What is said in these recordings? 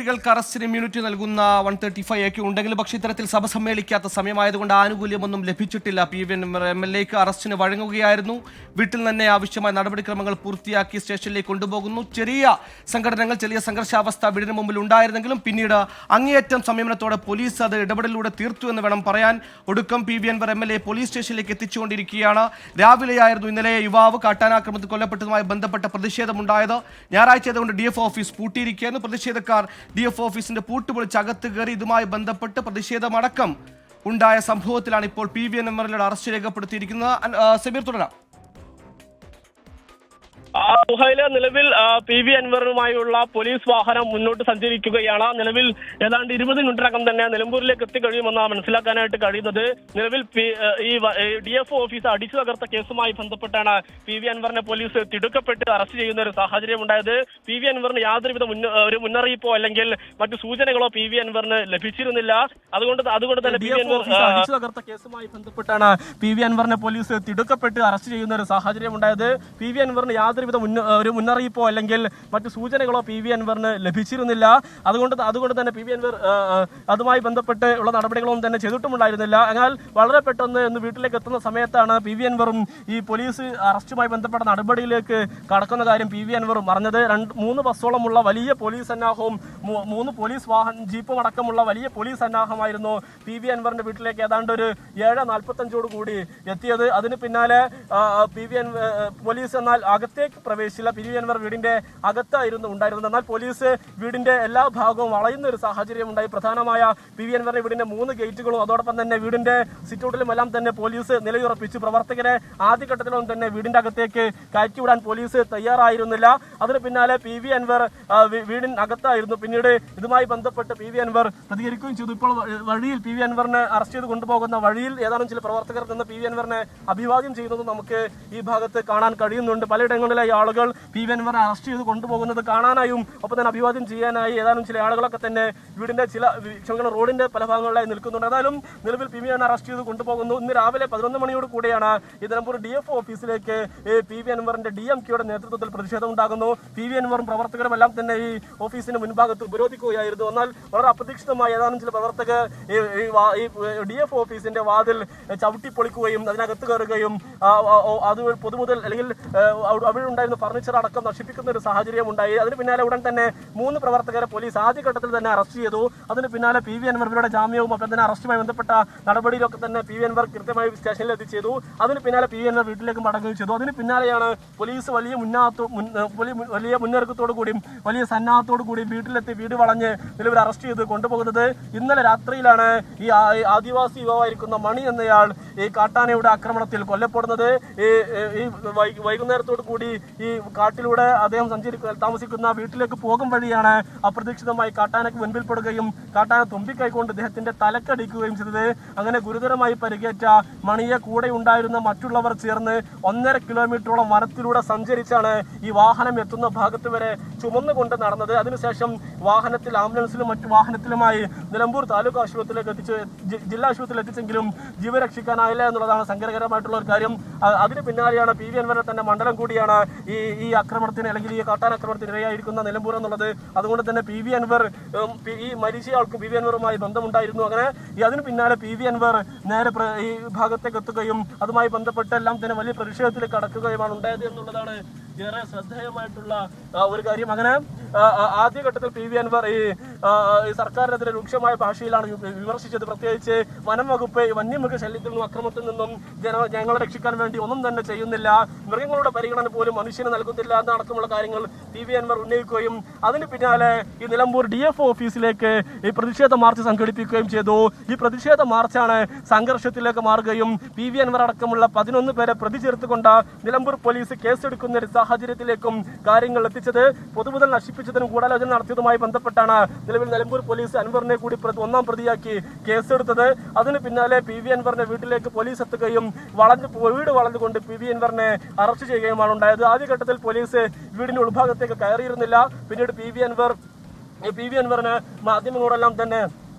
ൾക്ക് അറസ്റ്റിന് immunity നൽകുന്ന 135A ഉണ്ടെങ്കിലും പക്ഷേ ഇത്തരത്തിൽ സഭ സമ്മേളിക്കാത്ത സമയമായതുകൊണ്ട് ആനുകൂല്യമൊന്നും ലഭിച്ചിട്ടില്ല. PVN MLAക്ക് അറസ്റ്റിന് വഴങ്ങുകയായിരുന്നു. വീട്ടിൽ തന്നെ ആവശ്യമായ നടപടിക്രമങ്ങൾ പൂർത്തിയാക്കി സ്റ്റേഷനിലേക്ക് കൊണ്ടുപോകുന്നു. ചെറിയ സംഘടനകൾ ചെറിയ സംഘർഷാവസ്ഥ വീടിന് മുമ്പിൽ ഉണ്ടായിരുന്നെങ്കിലും പിന്നീട് അങ്ങേയറ്റം സംയമനത്തോടെ പോലീസ് അത് ഇടപെടലിലൂടെ തീർത്തു എന്ന് വേണം പറയാൻ. ഒടുക്കം PVN MLA പോലീസ് സ്റ്റേഷനിലേക്ക് എത്തിച്ചുകൊണ്ടിരിക്കുകയാണ്. രാവിലെയായിരുന്നു ഇന്നലെ യുവാവ് കാട്ടാനാക്രമണത്തിൽ കൊല്ലപ്പെട്ടതുമായി ബന്ധപ്പെട്ട പ്രതിഷേധമുണ്ടായത്. ഞായറാഴ്ചയായതുകൊണ്ട് DF ഓഫീസ് പൂട്ടിയിരിക്കുകയായിരുന്നു. പ്രതിഷേധക്കാർ DF ഓഫീസിന്റെ പൂട്ട് പൊളിച്ച് അകത്ത് കയറി. ഇതുമായി ബന്ധപ്പെട്ട് പ്രതിഷേധമടക്കം ഉണ്ടായ സംഭവത്തിലാണ് ഇപ്പോൾ PVN MLAയുടെ അറസ്റ്റ് രേഖപ്പെടുത്തിയിരിക്കുന്നത്. സമീർ തുടരാം. നിലവിൽ PV അൻവറുമായുള്ള പോലീസ് വാഹനം മുന്നോട്ട് സഞ്ചരിക്കുകയാണ്. നിലവിൽ ഏതാണ്ട് 20 മിനിറ്റിനകം തന്നെ നിലമ്പൂരിലേക്ക് എത്തിക്കഴിയുമെന്നാണ് മനസ്സിലാക്കാനായിട്ട് കഴിയുന്നത്. നിലവിൽ ഈ DF ഓഫീസ് അടിച്ചു തകർത്ത കേസുമായി ബന്ധപ്പെട്ടാണ് PV അൻവറിനെ പോലീസ് തിടുക്കപ്പെട്ട് അറസ്റ്റ് ചെയ്യുന്ന ഒരു സാഹചര്യം ഉണ്ടായത്. PV അൻവറിന് യാതൊരുവിധ ഒരു മുന്നറിയിപ്പോ അല്ലെങ്കിൽ മറ്റു സൂചനകളോ PV അൻവറിന് ലഭിച്ചിരുന്നില്ല. അതുകൊണ്ട് തന്നെ PV അൻവർ അടിച്ചു തകർത്ത കേസുമായി ബന്ധപ്പെട്ടാണ് PV അൻവറിനെ പോലീസ് തിടുക്കപ്പെട്ട് അറസ്റ്റ് ചെയ്യുന്ന ഒരു സാഹചര്യം ഉണ്ടായത്. PV അൻവറിന് യാതൊരുവിധ ഒരു മുന്നറിയിപ്പോ അല്ലെങ്കിൽ മറ്റു സൂചനകളോ PV അൻവറിന് ലഭിച്ചിരുന്നില്ല. അതുകൊണ്ട് തന്നെ PV അൻവർ അതുമായി ബന്ധപ്പെട്ട് ഉള്ള നടപടികളൊന്നും തന്നെ ചെയ്തിട്ടുമുണ്ടായിരുന്നില്ല. എന്നാൽ വളരെ പെട്ടെന്ന് ഇന്ന് വീട്ടിലേക്ക് എത്തുന്ന സമയത്താണ് PV അൻവറും ഈ പോലീസ് അറസ്റ്റുമായി ബന്ധപ്പെട്ട നടപടിയിലേക്ക് കടക്കുന്ന കാര്യം PV അൻവറും അറിഞ്ഞത്. 3 ബസ്സോളമുള്ള വലിയ പോലീസ് സന്നാഹവും 3 പോലീസ് ജീപ്പും അടക്കമുള്ള വലിയ പോലീസ് സന്നാഹമായിരുന്നു PV അൻവറിന്റെ വീട്ടിലേക്ക് ഏതാണ്ട് ഒരു 7:45 കൂടി എത്തിയത്. അതിന് പിന്നാലെ പോലീസ് എന്നാൽ അകത്തേക്ക് പ്രവേശിച്ചില്ല. PV അൻവർ വീടിന്റെ അകത്തായിരുന്നു ഉണ്ടായിരുന്നത്. എന്നാൽ പോലീസ് വീടിന്റെ എല്ലാ ഭാഗവും വളയുന്ന ഒരു സാഹചര്യം ഉണ്ടായി. പ്രധാനമായ PV അൻവറിന്റെ വീടിന്റെ 3 ഗേറ്റുകളും അതോടൊപ്പം തന്നെ വീടിന്റെ സിറ്റൗട്ടിലും എല്ലാം തന്നെ പോലീസ് നിലയുറപ്പിച്ചു. പ്രവർത്തകരെ ആദ്യഘട്ടത്തിലൊന്നും തന്നെ വീടിന്റെ അകത്തേക്ക് കയറ്റിവിടാൻ പോലീസ് തയ്യാറായിരുന്നില്ല. അതിന് പിന്നാലെ PV അൻവർ വീടിനകത്തായിരുന്നു. പിന്നീട് ഇതുമായി ബന്ധപ്പെട്ട് PV അൻവർ പ്രതികരിക്കുകയും ചെയ്തു. ഇപ്പോൾ വഴിയിൽ PV അൻവറിനെ അറസ്റ്റ് ചെയ്ത് കൊണ്ടുപോകുന്ന വഴിയിൽ ഏതാനും ചില പ്രവർത്തകർ നിന്ന് PV അൻവറിനെ അഭിവാദ്യം ചെയ്യുന്നത് നമുക്ക് ഈ ഭാഗത്ത് കാണാൻ കഴിയുന്നുണ്ട്. പലയിടങ്ങളിലായി ആളുകൾ PV അൻവറിനെ അറസ്റ്റ് ചെയ്ത് കൊണ്ടുപോകുന്നത് കാണാനായും ഒപ്പം തന്നെ അഭിവാദ്യം ചെയ്യാനായി ഏതാനും ചില ആളുകളൊക്കെ തന്നെ വീടിന്റെ റോഡിന്റെ പല ഭാഗങ്ങളിലായി നിൽക്കുന്നുണ്ട്. ഏതായാലും നിലവിൽ PV അൻവറിനെ അറസ്റ്റ് ചെയ്ത് കൊണ്ടുപോകുന്നു. ഇന്ന് രാവിലെ 11 മണിയോട് കൂടിയാണ് ഈ നിലമ്പൂർ DF ഓഫീസിലേക്ക് PV അൻവറിന്റെ DMKയുടെ നേതൃത്വത്തിൽ പ്രതിഷേധം ഉണ്ടാകുന്നു. PV അൻവറും പ്രവർത്തകരും എല്ലാം തന്നെ ഈ ഓഫീസിന് മുൻഭാഗത്ത് ഉപരോധിക്കുകയായിരുന്നു. എന്നാൽ വളരെ അപ്രതീക്ഷിതമായി ഏതാനും ചില പ്രവർത്തകർ ഈ DF ഓഫീസിന്റെ വാതിൽ ചവിട്ടിപ്പൊളിക്കുകയും അതിനകത്ത് കയറുകയും അത് പൊതുമുതൽ അല്ലെങ്കിൽ അവിടെ ഉണ്ടായിരുന്ന ഫർണിച്ചർ അടക്കം നശിപ്പിക്കുന്ന ഒരു സാഹചര്യം ഉണ്ടായി. അതിന് പിന്നാലെ ഉടൻ തന്നെ 3 പ്രവർത്തകരെ പോലീസ് ആദ്യഘട്ടത്തിൽ തന്നെ അറസ്റ്റ് ചെയ്തു. അതിന് പിന്നാലെ PV അൻവറുടെ ജാമ്യവും ഒപ്പം തന്നെ അറസ്റ്റുമായി ബന്ധപ്പെട്ട നടപടിയിലൊക്കെ തന്നെ PV അൻവർ കൃത്യമായി സ്റ്റേഷനിൽ എത്തിച്ചേതു. അതിന് പിന്നാലെ PV അൻവർ വീട്ടിലേക്ക് മടങ്ങുകയും ചെയ്തു. അതിന് പിന്നാലെയാണ് പോലീസ് വലിയ മുന്നൊരുക്കത്തോടു കൂടിയും വലിയ സന്നാഹത്തോടു കൂടി വീട്ടിലെത്തി വീട് വളഞ്ഞ് നിലവിൽ അറസ്റ്റ് ചെയ്ത് കൊണ്ടുപോകുന്നത്. ഇന്നലെ രാത്രിയിലാണ് ഈ ആദിവാസി യുവാവായിരിക്കുന്ന മണി എന്നയാൾ ഈ കാട്ടാനയുടെ ആക്രമണത്തിൽ കൊല്ലപ്പെടുന്നത്. ഈ വൈകുന്നേരത്തോടു കൂടി ഈ കാട്ടിലൂടെ അദ്ദേഹം താമസിക്കുന്ന വീട്ടിലേക്ക് പോകും വഴിയാണ് അപ്രതീക്ഷിതമായി കാട്ടാനക്ക് മുൻപിൽപ്പെടുകയും കാട്ടാന തുമ്പിക്കൈകൊണ്ട് അദ്ദേഹത്തിന്റെ തലക്കടിക്കുകയും ചെയ്തത്. അങ്ങനെ ഗുരുതരമായി പരിക്കേറ്റ മണിയെ കൂടെ ഉണ്ടായിരുന്ന മറ്റുള്ളവർ ചേർന്ന് 1.5 കിലോമീറ്ററോളം വനത്തിലൂടെ സഞ്ചരിച്ചാണ് ഈ വാഹനം എത്തുന്ന ഭാഗത്ത് വരെ ചുമന്നുകൊണ്ട് നടന്നത്. അതിനുശേഷം വാഹനത്തിൽ ആംബുലൻസിലും മറ്റു വാഹനത്തിലുമായി നിലമ്പൂർ താലൂക്ക് ആശുപത്രിയിലേക്ക് ജില്ലാ ആശുപത്രിയിൽ എത്തിച്ചെങ്കിലും ജീവൻ രക്ഷിക്കാനായില്ല എന്നുള്ളതാണ് സങ്കടകരമായിട്ടുള്ള ഒരു കാര്യം. അതിന് പിന്നാലെയാണ് PV അൻവറിന്റെ തന്നെ മണ്ഡലം കൂടിയാണ് ഈ ആക്രമണത്തിന് അല്ലെങ്കിൽ ഈ കാട്ടാനാക്രമണത്തിന് ഇരയായിരിക്കുന്ന നിലമ്പൂർ എന്നുള്ളത്. അതുകൊണ്ട് തന്നെ PV അൻവർ ഈ മരിച്ചയാൾക്കും PV അൻവറുമായി ബന്ധമുണ്ടായിരുന്നു. അങ്ങനെ അതിന് പിന്നാലെ PV അൻവർ നേരെ ഈ ഭാഗത്തേക്ക് എത്തുകയും അതുമായി ബന്ധപ്പെട്ട് എല്ലാം തന്നെ വലിയ പ്രതിഷേധത്തിലേക്ക് കടക്കുകയുമാണ് ഉണ്ടായത് എന്നുള്ളതാണ് ഏറെ ശ്രദ്ധേയമായിട്ടുള്ള ഒരു കാര്യം. അങ്ങനെ ആദ്യഘട്ടത്തിൽ PV അൻവർ ഈ സർക്കാരിനെതിരെ രൂക്ഷമായ ഭാഷയിലാണ് വിമർശിച്ചത്. പ്രത്യേകിച്ച് വനം വകുപ്പ് വന്യമൃഗ ശല്യത്തിൽ നിന്നും അക്രമത്തിൽ നിന്നും ജനങ്ങളെ രക്ഷിക്കാൻ വേണ്ടി ഒന്നും തന്നെ ചെയ്യുന്നില്ല, മൃഗങ്ങളുടെ പരിഗണന പോലും മനുഷ്യന് നൽകുന്നില്ല എന്നടക്കമുള്ള കാര്യങ്ങൾ PV അൻവർ ഉന്നയിക്കുകയും അതിന് പിന്നാലെ ഈ നിലമ്പൂർ DF ഓഫീസിലേക്ക് ഈ പ്രതിഷേധ മാർച്ച് സംഘടിപ്പിക്കുകയും ചെയ്തു. ഈ പ്രതിഷേധ മാർച്ചാണ് സംഘർഷത്തിലേക്ക് മാറുകയും PV അൻവർ അടക്കമുള്ള 11 പേരെ പ്രതി ചേർത്തുകൊണ്ട് നിലമ്പൂർ പോലീസ് കേസെടുക്കുന്ന ഒരു സാഹചര്യത്തിലേക്കും കാര്യങ്ങൾ എത്തിച്ചത്. പൊതുമുതൽ നശിപ്പിച്ചതിനും ഗൂഢാലോചന നടത്തിയതുമായി ബന്ധപ്പെട്ടാണ് നിലവിൽ നിലമ്പൂർ പോലീസ് അൻവറിനെ കൂടി 1ാം പ്രതിയാക്കി കേസെടുത്തത്. അതിന് പിന്നാലെ PV അൻവറിന്റെ വീട്ടിലേക്ക് പോലീസ് എത്തുകയും വീട് വളഞ്ഞുകൊണ്ട് PV അൻവറിനെ അറസ്റ്റ് ചെയ്യുകയുമാണ് ഉണ്ടായത്. ആദ്യഘട്ടത്തിൽ പോലീസ് വീടിന്റെ ഉൾഭാഗത്തേക്ക് കയറിയിരുന്നില്ല. പിന്നീട് PV അൻവറിന് മാധ്യമങ്ങളോടെല്ലാം തന്നെ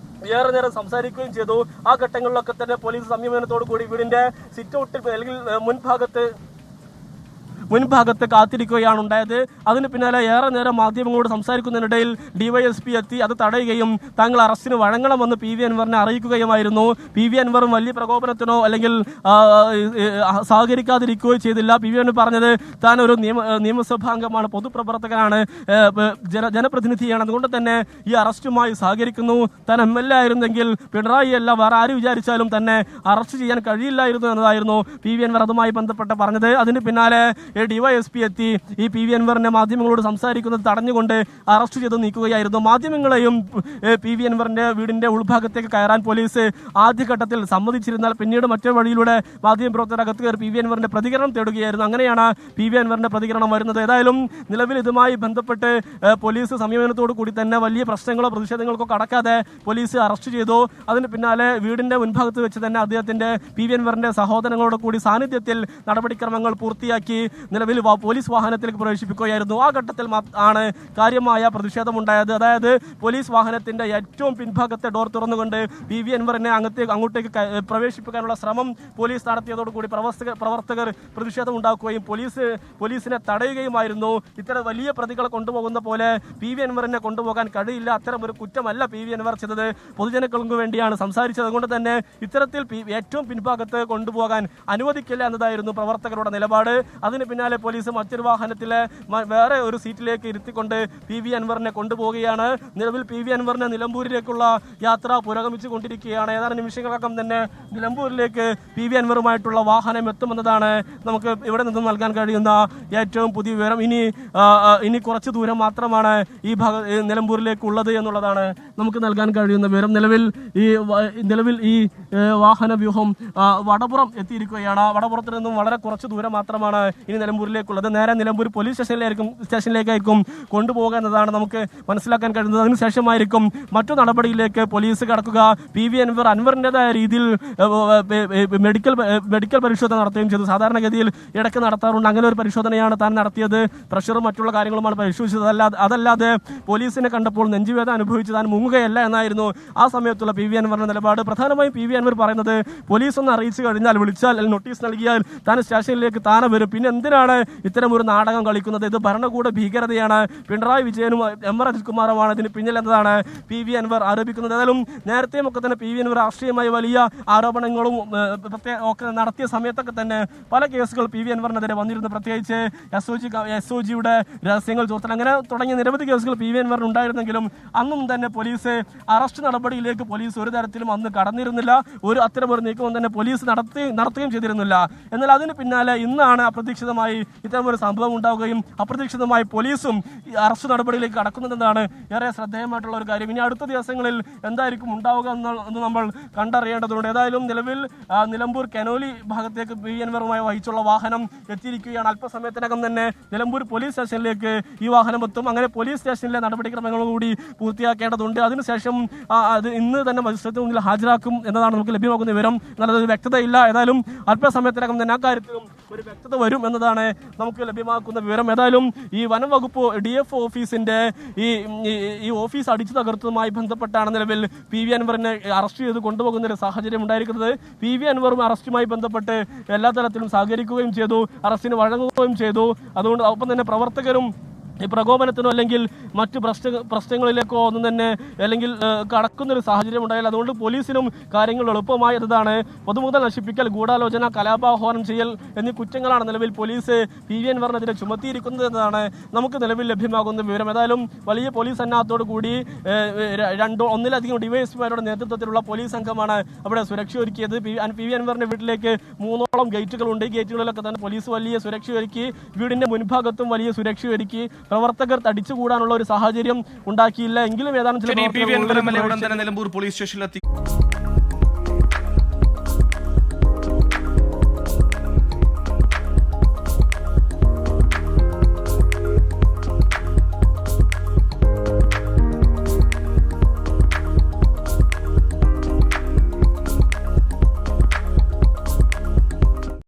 ഏറെ നേരം സംസാരിക്കുകയും ചെയ്തു. ആ ഘട്ടങ്ങളിലൊക്കെ തന്നെ പോലീസ് സംയമനത്തോടു കൂടി വീടിന്റെ സിറ്റ് ഔട്ടിൽ അല്ലെങ്കിൽ മുൻഭാഗത്ത് മുൻഭാഗത്ത് കാത്തിരിക്കുകയാണ് ഉണ്ടായത്. അതിന് പിന്നാലെ ഏറെ നേരം മാധ്യമങ്ങളോട് സംസാരിക്കുന്നതിനിടയിൽ ഡിവൈഎസ്പി എത്തി അത് തടയുകയും താങ്കൾ അറസ്റ്റിന് വഴങ്ങണമെന്ന് പി വി അൻവറിനെ അറിയിക്കുകയുമായിരുന്നു. പി വി അൻവറും വലിയ പ്രകോപനത്തിനോ അല്ലെങ്കിൽ സഹകരിക്കാതിരിക്കുകയോ ചെയ്തില്ല. പി വി അൻവർ പറഞ്ഞത് താൻ ഒരു നിയമസഭാംഗമാണ്, പൊതുപ്രവർത്തകനാണ്, ജനപ്രതിനിധിയാണ്, അതുകൊണ്ട് തന്നെ ഈ അറസ്റ്റുമായി സഹകരിക്കുന്നു. താൻ MLA ആയിരുന്നെങ്കിൽ പിണറായി അല്ല വേറെ ആര് വിചാരിച്ചാലും തന്നെ അറസ്റ്റ് ചെയ്യാൻ കഴിയില്ലായിരുന്നു എന്നതായിരുന്നു പി വി അൻവർ അതുമായി ബന്ധപ്പെട്ട് പറഞ്ഞത്. അതിന് പിന്നാലെ ഡിവൈഎസ്പി എത്തി ഈ പി വി അൻവറിനെ മാധ്യമങ്ങളോട് സംസാരിക്കുന്നത് തടഞ്ഞുകൊണ്ട് അറസ്റ്റ് ചെയ്ത് നീക്കുകയായിരുന്നു. മാധ്യമങ്ങളെയും പി വി അൻവറിന്റെ വീടിന്റെ ഉൾഭാഗത്തേക്ക് കയറാൻ പോലീസ് ആദ്യഘട്ടത്തിൽ സമ്മതിച്ചിരുന്നാൽ പിന്നീട് മറ്റൊരു വഴിയിലൂടെ മാധ്യമപ്രവർത്തകർ അകത്ത് കയറി പി വി അൻവറിന്റെ പ്രതികരണം തേടുകയായിരുന്നു. അങ്ങനെയാണ് പി വി അൻവറിന്റെ പ്രതികരണം വരുന്നത്. ഏതായാലും നിലവിൽ ഇതുമായി ബന്ധപ്പെട്ട് പോലീസ് സംയമനത്തോടു കൂടി തന്നെ വലിയ പ്രശ്നങ്ങളോ പ്രതിഷേധങ്ങൾക്കോ കടക്കാതെ പോലീസ് അറസ്റ്റ് ചെയ്തു. അതിന് പിന്നാലെ വീടിന്റെ മുൻഭാഗത്ത് വെച്ച് തന്നെ അദ്ദേഹത്തിന്റെ പി വി അൻവറിന്റെ സഹോദരങ്ങളോട് കൂടി സാന്നിധ്യത്തിൽ നടപടിക്രമങ്ങൾ പൂർത്തിയാക്കി നിലവിൽ പോലീസ് വാഹനത്തിലേക്ക് പ്രവേശിപ്പിക്കുകയായിരുന്നു. ആ ഘട്ടത്തിൽ ആണ് കാര്യമായ പ്രതിഷേധമുണ്ടായത്. അതായത് പോലീസ് വാഹനത്തിന്റെ ഏറ്റവും പിൻഭാഗത്തെ ഡോർ തുറന്നുകൊണ്ട് പി വി അൻവറിനെ അങ്ങോട്ടേക്ക് പ്രവേശിപ്പിക്കാനുള്ള ശ്രമം പോലീസ് നടത്തിയതോടുകൂടി പ്രവർത്തകർ പ്രതിഷേധം ഉണ്ടാക്കുകയും പോലീസിനെ തടയുകയുമായിരുന്നു. ഇത്തരം വലിയ പ്രതികളെ കൊണ്ടുപോകുന്ന പോലെ പി വി അൻവറിനെ കൊണ്ടുപോകാൻ കഴിയില്ല, അത്തരം ഒരു കുറ്റമല്ല പി വി അൻവർ ചെയ്തത്, പൊതുജനങ്ങൾക്ക് വേണ്ടിയാണ് സംസാരിച്ചത്, അതുകൊണ്ട് തന്നെ ഇത്തരത്തിൽ ഏറ്റവും പിൻഭാഗത്ത് കൊണ്ടുപോകാൻ അനുവദിക്കില്ല എന്നതായിരുന്നു പ്രവർത്തകരുടെ നിലപാട്. അതിന് പിന്നാലെ പോലീസ് മറ്റൊരു വാഹനത്തിലെ വേറെ ഒരു സീറ്റിലേക്ക് ഇരുത്തിക്കൊണ്ട് പി വി അൻവറിനെ കൊണ്ടുപോവുകയാണ്. നിലവിൽ പി വി അൻവറിനെ നിലമ്പൂരിലേക്കുള്ള യാത്ര പുരോഗമിച്ചു കൊണ്ടിരിക്കുകയാണ്. ഏതാനും നിമിഷങ്ങൾക്കകം തന്നെ നിലമ്പൂരിലേക്ക് പി വി അൻവറുമായിട്ടുള്ള വാഹനം എത്തുമെന്നതാണ് നമുക്ക് ഇവിടെ നിന്ന് നൽകാൻ കഴിയുന്ന ഏറ്റവും പുതിയ വിവരം. ഇനി കുറച്ച് ദൂരം മാത്രമാണ് ഈ നിലമ്പൂരിലേക്ക് ഉള്ളത് എന്നുള്ളതാണ് നമുക്ക് നൽകാൻ കഴിയുന്ന വിവരം. നിലവിൽ ഈ വാഹന വ്യൂഹം വടപുറം എത്തിയിരിക്കുകയാണ്. വടപുറത്ത് നിന്നും വളരെ കുറച്ച് ദൂരം മാത്രമാണ് ഇനി നിലമ്പൂരിലേക്കുള്ളത്. നേരെ നിലമ്പൂർ പോലീസ് സ്റ്റേഷനിലേക്കായിരിക്കും കൊണ്ടുപോകുക എന്നതാണ് നമുക്ക് മനസ്സിലാക്കാൻ കഴിയുന്നത്. അതിനുശേഷമായിരിക്കും മറ്റു നടപടിയിലേക്ക് പോലീസ് കടക്കുക. പി വി അൻവറിൻ്റെതായ രീതിയിൽ മെഡിക്കൽ പരിശോധന നടത്തുകയും ചെയ്തു. സാധാരണഗതിയിൽ ഇടയ്ക്ക് നടത്താറുണ്ട്, അങ്ങനെ ഒരു പരിശോധനയാണ് താൻ നടത്തിയത്. പ്രഷറും മറ്റുള്ള കാര്യങ്ങളുമാണ് പരിശോധിച്ചത്. അതല്ലാതെ പോലീസിനെ കണ്ടപ്പോൾ നെഞ്ചുവേദന അനുഭവിച്ച് താൻ മുങ്ങുകയല്ല എന്നായിരുന്നു ആ സമയത്തുള്ള പി വി അൻവറിന്റെ നിലപാട്. പ്രധാനമായും പി വി അൻവർ പറയുന്നത് പോലീസ് ഒന്ന് അറിയിച്ചു കഴിഞ്ഞാൽ, വിളിച്ചാൽ, നോട്ടീസ് നൽകിയാൽ താൻ സ്റ്റേഷനിലേക്ക് താനെ വരും, പിന്നെ എന്തിനാണ് ഇത്തരം ഒരു നാടകം കളിക്കുന്നത്, ഇത് ഭരണകൂട ഭീകരതയാണ്, പിണറായി വിജയനും എം അജിത് കുമാറുമാണ് ഇതിന് പിന്നിൽ എന്നതാണ് പി വി അൻവർ ആരോപിക്കുന്നത്. ഏതായാലും നേരത്തെയും ഒക്കെ തന്നെ പി വി അൻവർ രാഷ്ട്രീയമായി വലിയ ആരോപണങ്ങളും ഒക്കെ നടത്തിയ സമയത്തൊക്കെ തന്നെ പല കേസുകൾ പി വി അൻവറിനെതിരെ വന്നിരുന്നു. പ്രത്യേകിച്ച് SOGയുടെ രഹസ്യങ്ങൾ ചോർത്തൽ, അങ്ങനെ തുടങ്ങിയ നിരവധി കേസുകൾ പി വി അൻവറിന് ഉണ്ടായിരുന്നെങ്കിലും അന്നും തന്നെ പോലീസ് അറസ്റ്റ് നടപടിയിലേക്ക് പോലീസ് ഒരു തരത്തിലും അന്ന് കടന്നിരുന്നില്ല. അത്തരമൊരു നീക്കവും തന്നെ പോലീസ് നടത്തുകയും ചെയ്തിരുന്നില്ല. എന്നാൽ അതിന് പിന്നാലെ ഇന്നാണ് അപ്രതീക്ഷിതമായി ഇത്തരമൊരു സംഭവം ഉണ്ടാവുകയും അപ്രതീക്ഷിതമായി പോലീസും അറസ്റ്റ് നടപടിയിലേക്ക് കടക്കുന്നതെന്നാണ് ഏറെ ശ്രദ്ധേയമായിട്ടുള്ള ഒരു കാര്യം. ഇനി അടുത്ത ദിവസങ്ങളിൽ എന്തായിരിക്കും ഉണ്ടാവുക എന്ന് നമ്മൾ കണ്ടറിയേണ്ടതുണ്ട്. ഏതായാലും നിലവിൽ നിലമ്പൂർ കനോലി ഭാഗത്തേക്ക് പി വി അൻവറുമായി വഹിച്ചുള്ള വാഹനം എത്തിയിരിക്കുകയാണ്. അല്പസമയത്തിനകം തന്നെ നിലമ്പൂർ പോലീസ് സ്റ്റേഷനിലേക്ക് ഈ വാഹനം എത്തും. അങ്ങനെ പോലീസ് സ്റ്റേഷനിലെ നടപടിക്രമങ്ങളും കൂടി പൂർത്തിയാക്കേണ്ടതുണ്ട്. അതിനുശേഷം അത് ഇന്ന് തന്നെ മജിസ്ട്രേറ്റ് മുന്നിൽ ഹാജരാക്കും എന്നതാണ് നമുക്ക് ലഭ്യമാകുന്ന വിവരം. നല്ലതൊരു വ്യക്തതയില്ല. ഏതായാലും അല്പസമയത്തിനകം തന്നെ അക്കാര്യത്തിലും ഒരു വ്യക്തത വരും എന്നതാണ് നമുക്ക് ലഭ്യമാക്കുന്ന വിവരം. ഏതായാലും ഈ വനം വകുപ്പ് DF ഓഫീസിന്റെ ഈ ഓഫീസ് അടിച്ചു തകർത്തതുമായി ബന്ധപ്പെട്ടാണ് നിലവിൽ പി വി അൻവറിനെ അറസ്റ്റ് ചെയ്ത് കൊണ്ടുപോകുന്ന ഒരു സാഹചര്യം ഉണ്ടായിരിക്കുന്നത്. പി വി അൻവറും അറസ്റ്റുമായി ബന്ധപ്പെട്ട് എല്ലാ തരത്തിലും സഹകരിക്കുകയും ചെയ്തു, അറസ്റ്റിന് വഴങ്ങുകയും ചെയ്തു. അതുകൊണ്ട് ഒപ്പം തന്നെ പ്രവർത്തകരും ഈ പ്രകോപനത്തിനോ അല്ലെങ്കിൽ മറ്റു പ്രശ്നങ്ങളിലേക്കോ ഒന്നും തന്നെ അല്ലെങ്കിൽ കടക്കുന്നൊരു സാഹചര്യം ഉണ്ടായാൽ അതുകൊണ്ട് പോലീസിനും കാര്യങ്ങൾ എളുപ്പമായതാണ്. പൊതുമുതൽ നശിപ്പിക്കൽ, ഗൂഢാലോചന, കലാപാഹ്വാനം ചെയ്യൽ എന്നീ കുറ്റങ്ങളാണ് നിലവിൽ പോലീസ് പി വി അൻവറിനെതിരെ ചുമത്തിയിരിക്കുന്നത് എന്നതാണ് നമുക്ക് നിലവിൽ ലഭ്യമാകുന്ന വിവരം. ഏതായാലും വലിയ പോലീസ് സന്നാഹത്തോടു കൂടി ഒന്നിലധികം ഡിവൈഎസ്പിമാരുടെ നേതൃത്വത്തിലുള്ള പോലീസ് സംഘമാണ് അവിടെ സുരക്ഷ ഒരുക്കിയത്. പി വി അൻവറിന്റെ വീട്ടിലേക്ക് 3ഓളം ഗേറ്റുകളുണ്ട്. ഈ ഗേറ്റുകളിലൊക്കെ തന്നെ പോലീസ് വലിയ സുരക്ഷ ഒരുക്കി. വീടിന്റെ മുൻഭാഗത്തും വലിയ സുരക്ഷ ഒരുക്കി. പ്രവർത്തകർ തടിച്ചുകൂടാനുള്ള ഒരു സാഹചര്യം ഉണ്ടാക്കിയില്ല. എങ്കിലും ഏതാനും നിലമ്പൂർ പോലീസ് സ്റ്റേഷനിലെത്തി.